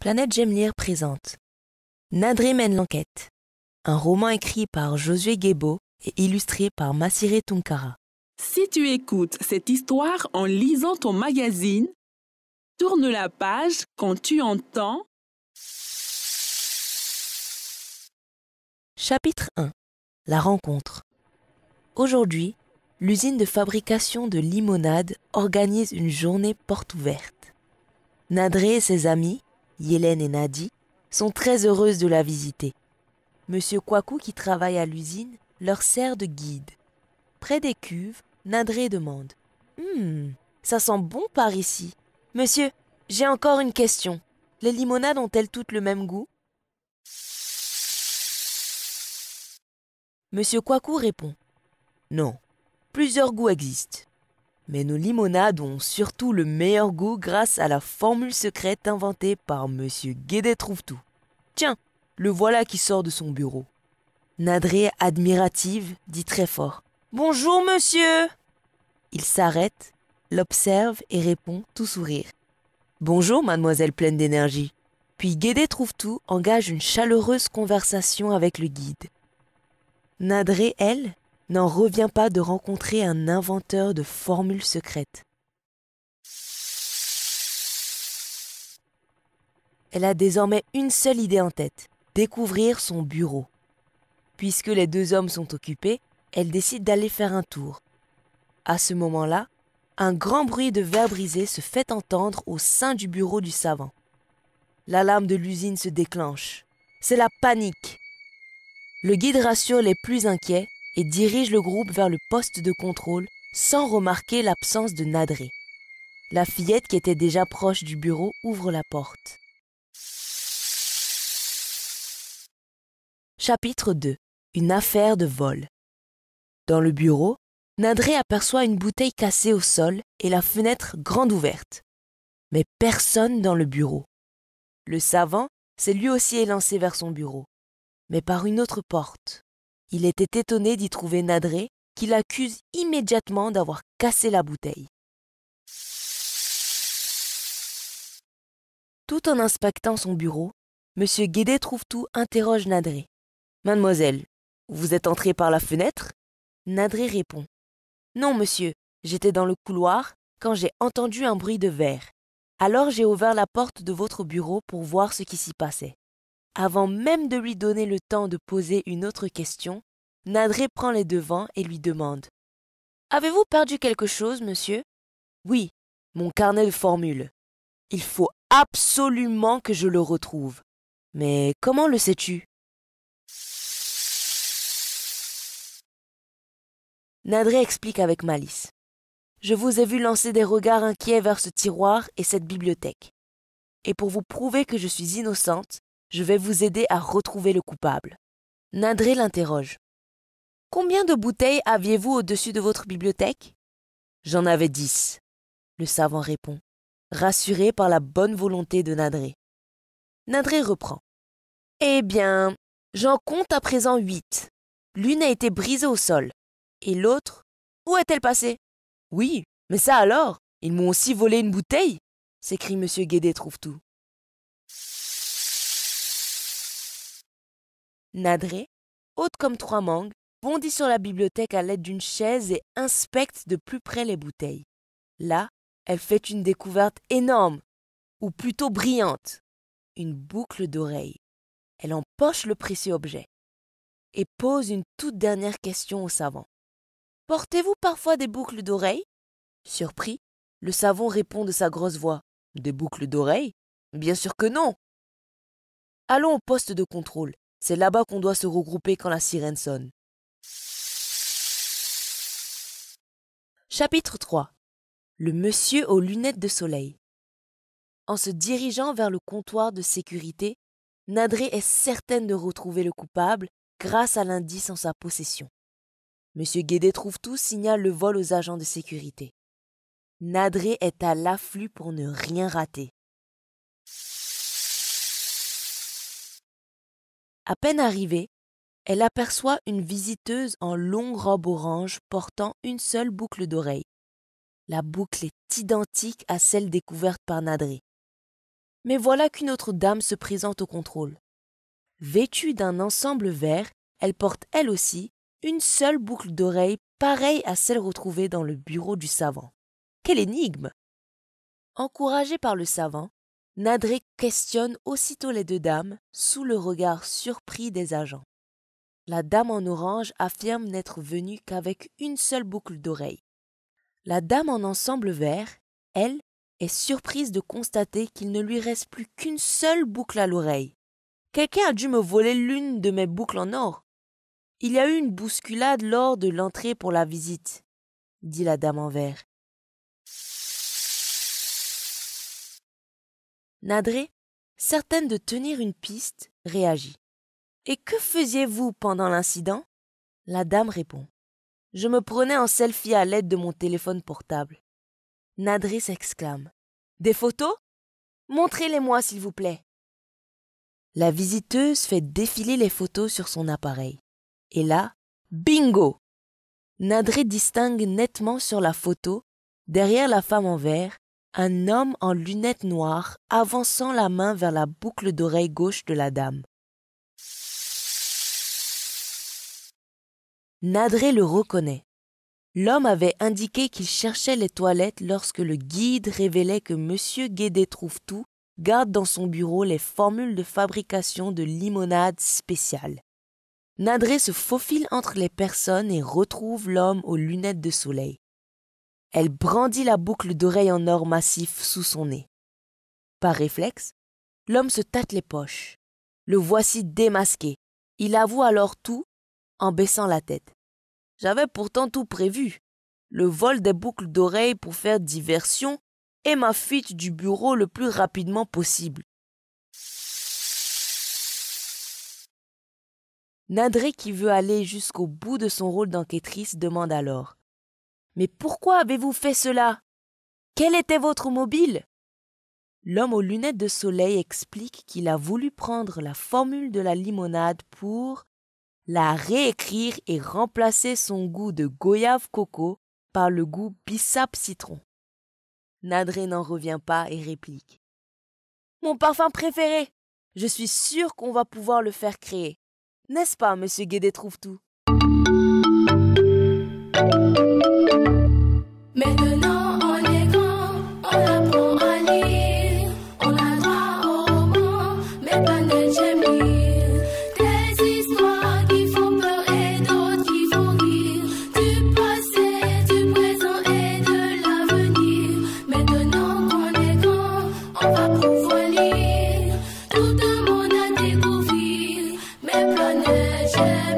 Planète Gemlire présente Nadré mène l'enquête, un roman écrit par Josué Guébo et illustré par Massiré Tunkara. Si tu écoutes cette histoire en lisant ton magazine, tourne la page quand tu entends Chapitre 1. La rencontre. Aujourd'hui, l'usine de fabrication de limonade organise une journée porte ouverte. Nadré et ses amis, Yélène et Nadi, sont très heureuses de la visiter. Monsieur Kwaku, qui travaille à l'usine, leur sert de guide. Près des cuves, Nadré demande « ça sent bon par ici. Monsieur, j'ai encore une question. Les limonades ont-elles toutes le même goût ?» Monsieur Kwaku répond « Non, plusieurs goûts existent. Mais nos limonades ont surtout le meilleur goût grâce à la formule secrète inventée par Monsieur Guédé Trouve-Tout. Tiens, le voilà qui sort de son bureau. » Nadré, admirative, dit très fort « Bonjour, monsieur !» Il s'arrête, l'observe et répond tout sourire « Bonjour, mademoiselle pleine d'énergie !» Puis Guédé Trouve-Tout engage une chaleureuse conversation avec le guide. Nadré, elle, n'en revient pas de rencontrer un inventeur de formules secrètes. Elle a désormais une seule idée en tête, découvrir son bureau. Puisque les deux hommes sont occupés, elle décide d'aller faire un tour. À ce moment-là, un grand bruit de verre brisé se fait entendre au sein du bureau du savant. L'alarme de l'usine se déclenche. C'est la panique. Le guide rassure les plus inquiets et dirige le groupe vers le poste de contrôle sans remarquer l'absence de Nadré. La fillette qui était déjà proche du bureau ouvre la porte. Chapitre 2. Une affaire de vol. Dans le bureau, Nadré aperçoit une bouteille cassée au sol et la fenêtre grande ouverte. Mais personne dans le bureau. Le savant s'est lui aussi élancé vers son bureau, mais par une autre porte. Il était étonné d'y trouver Nadré, qui l'accuse immédiatement d'avoir cassé la bouteille. Tout en inspectant son bureau, M. Guédé Trouve-Tout interroge Nadré. « Mademoiselle, vous êtes entrée par la fenêtre ?» Nadré répond. « Non, monsieur, j'étais dans le couloir quand j'ai entendu un bruit de verre. Alors j'ai ouvert la porte de votre bureau pour voir ce qui s'y passait. » Avant même de lui donner le temps de poser une autre question, Nadré prend les devants et lui demande « Avez-vous perdu quelque chose, monsieur ?»« Oui, mon carnet de formules. Il faut absolument que je le retrouve. Mais comment le sais-tu » Nadré explique avec malice. « Je vous ai vu lancer des regards inquiets vers ce tiroir et cette bibliothèque. Et pour vous prouver que je suis innocente, je vais vous aider à retrouver le coupable. » Nadré l'interroge. « Combien de bouteilles aviez-vous au-dessus de votre bibliothèque ?»« J'en avais 10. » Le savant répond, rassuré par la bonne volonté de Nadré. Nadré reprend. « Eh bien, j'en compte à présent 8. L'une a été brisée au sol. Et l'autre, où est-elle passée ?»« Oui, mais ça alors, ils m'ont aussi volé une bouteille !» s'écrie M. Guédé Trouve-Tout. Nadré, haute comme 3 mangues, bondit sur la bibliothèque à l'aide d'une chaise et inspecte de plus près les bouteilles. Là, elle fait une découverte énorme, ou plutôt brillante, une boucle d'oreille. Elle empoche le précieux objet et pose une toute dernière question au savant. « Portez-vous parfois des boucles d'oreilles ?» Surpris, le savant répond de sa grosse voix. « Des boucles d'oreilles ? Bien sûr que non !»« Allons au poste de contrôle. C'est là-bas qu'on doit se regrouper quand la sirène sonne. » Chapitre 3. Le monsieur aux lunettes de soleil. En se dirigeant vers le comptoir de sécurité, Nadré est certaine de retrouver le coupable grâce à l'indice en sa possession. Monsieur Guédé Trouve-Tout signale le vol aux agents de sécurité. Nadré est à l'afflux pour ne rien rater. À peine arrivée, elle aperçoit une visiteuse en longue robe orange portant une seule boucle d'oreille. La boucle est identique à celle découverte par Nadré. Mais voilà qu'une autre dame se présente au contrôle. Vêtue d'un ensemble vert, elle porte elle aussi une seule boucle d'oreille pareille à celle retrouvée dans le bureau du savant. Quelle énigme! Encouragé par le savant, Nadré questionne aussitôt les deux dames sous le regard surpris des agents. La dame en orange affirme n'être venue qu'avec une seule boucle d'oreille. La dame en ensemble vert, elle, est surprise de constater qu'il ne lui reste plus qu'une seule boucle à l'oreille. Quelqu'un a dû me voler l'une de mes boucles en or. Il y a eu une bousculade lors de l'entrée pour la visite, dit la dame en vert. Nadré, certaine de tenir une piste, réagit. Et que faisiez-vous pendant l'incident? La dame répond. Je me prenais en selfie à l'aide de mon téléphone portable. Nadré s'exclame. Des photos? Montrez-les-moi s'il vous plaît. La visiteuse fait défiler les photos sur son appareil. Et là, bingo! Nadré distingue nettement sur la photo, derrière la femme en vert, un homme en lunettes noires avançant la main vers la boucle d'oreille gauche de la dame. Nadré le reconnaît. L'homme avait indiqué qu'il cherchait les toilettes lorsque le guide révélait que M. Guédé-Trouve-Tout garde dans son bureau les formules de fabrication de limonade spéciale. Nadré se faufile entre les personnes et retrouve l'homme aux lunettes de soleil. Elle brandit la boucle d'oreille en or massif sous son nez. Par réflexe, l'homme se tâte les poches. Le voici démasqué. Il avoue alors tout en baissant la tête. J'avais pourtant tout prévu. Le vol des boucles d'oreilles pour faire diversion et ma fuite du bureau le plus rapidement possible. Nadré, qui veut aller jusqu'au bout de son rôle d'enquêtrice, demande alors « Mais pourquoi avez-vous fait cela? Quel était votre mobile ?» L'homme aux lunettes de soleil explique qu'il a voulu prendre la formule de la limonade pour la réécrire et remplacer son goût de goyave coco par le goût bissap citron. Nadré n'en revient pas et réplique. Mon parfum préféré! Je suis sûre qu'on va pouvoir le faire créer. N'est-ce pas, monsieur Guédé-Trouve-Tout? Maintenant on est grand, on apprend à lire, on a droit au roman, mais pas de Jamil. Des histoires qui font peur et d'autres qui font rire, du passé, du présent et de l'avenir. Maintenant qu'on est grand, on va pouvoir lire, tout un monde à découvrir, mais pas de Jamil.